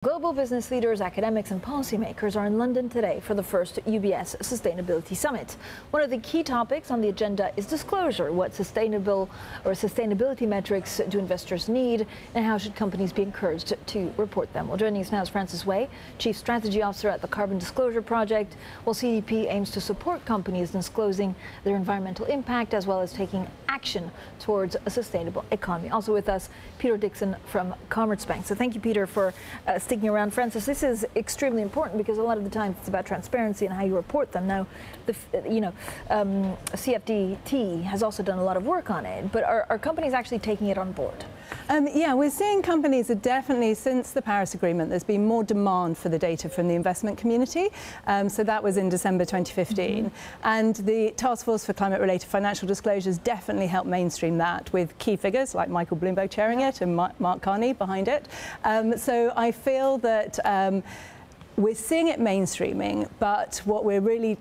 Global business leaders, academics and policymakers are in London today for the first UBS Sustainability Summit. One of the key topics on the agenda is disclosure. What sustainability metrics do investors need, and how should companies be encouraged to report them? Well, joining us now is Frances Way, Chief Strategy Officer at the Carbon Disclosure Project. Well, CDP aims to support companies disclosing their environmental impact as well as taking action towards a sustainable economy. Also with us, Peter Dixon from Commerzbank. So thank you, Peter, for sticking around. Frances, this is extremely important because a lot of the times it's about transparency and how you report them. Now, CFDT has also done a lot of work on it, but are companies actually taking it on board? Yeah, we're seeing companies are definitely, since the Paris Agreement, there's been more demand for the data from the investment community. So that was in December 2015. And the Task Force for Climate-Related Financial Disclosures definitely helped mainstream that with key figures like Michael Bloomberg chairing it and Mark Carney behind it. So I feel that we're seeing it mainstreaming, but what we're really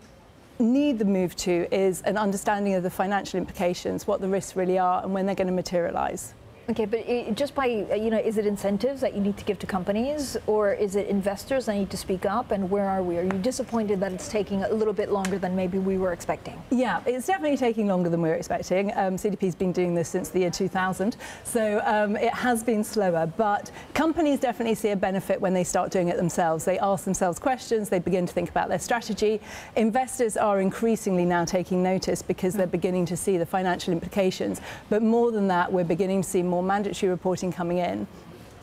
need the move to is an understanding of the financial implications, what the risks really are and when they're going to materialize. Okay, but just by, is it incentives that you need to give to companies, or is it investors that need to speak up, and where are we? Are you disappointed that it's taking a little bit longer than maybe we were expecting? Yeah, it's definitely taking longer than we were expecting. CDP's been doing this since the year 2000, so it has been slower, but companies definitely see a benefit when they start doing it themselves. They ask themselves questions, they begin to think about their strategy. Investors are increasingly now taking notice because they're beginning to see the financial implications, but more than that, we're beginning to see more mandatory reporting coming in.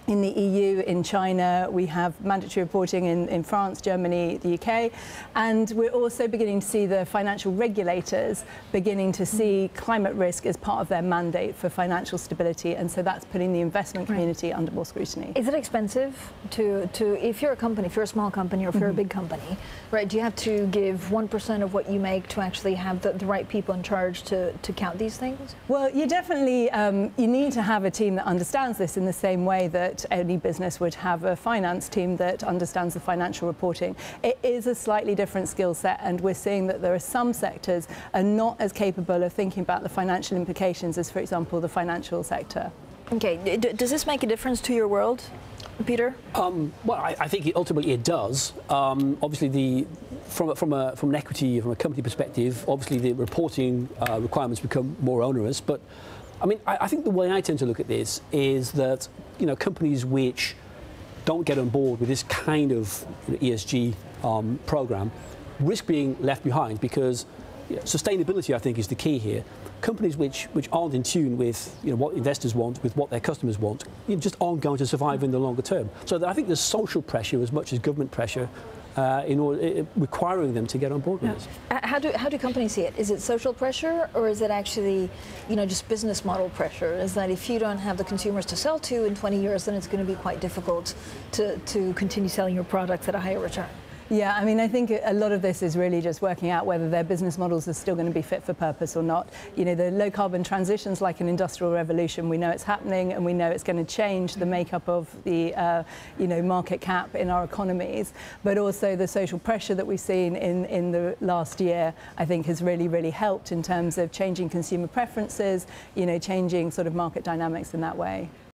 In the EU, in China, we have mandatory reporting in France, Germany, the UK, and we're also beginning to see the financial regulators beginning to see climate risk as part of their mandate for financial stability, and so that's putting the investment community under more scrutiny. Is it expensive to if you're a company, if you're a small company or if you're a big company, right, do you have to give 1% of what you make to actually have the right people in charge to count these things? Well, you definitely, you need to have a team that understands this in the same way that any business would have a finance team that understands the financial reporting. It is a slightly different skill set, and we're seeing that there are some sectors are not as capable of thinking about the financial implications as, for example, the financial sector. Okay, does this make a difference to your world, Peter? Well, I think ultimately it does. Obviously, from an equity, from a company perspective, obviously the reporting requirements become more onerous. But I mean, I think the way I tend to look at this is that companies which don't get on board with this kind of ESG program risk being left behind, because sustainability, I think, is the key here. Companies which aren't in tune with what investors want, with what their customers want, just aren't going to survive in the longer term. So I think there's social pressure as much as government pressure requiring them to get on board with this. How do companies see it? Is it social pressure, or is it actually, just business model pressure? Is that if you don't have the consumers to sell to in 20 years, then it's going to be quite difficult to continue selling your products at a higher return? Yeah, I mean, I think a lot of this is really just working out whether their business models are still going to be fit for purpose or not. The low carbon transition's like an industrial revolution. We know it's happening, and we know it's going to change the makeup of the, market cap in our economies. But also the social pressure that we've seen in the last year, I think, has really, really helped in terms of changing consumer preferences, changing sort of market dynamics in that way.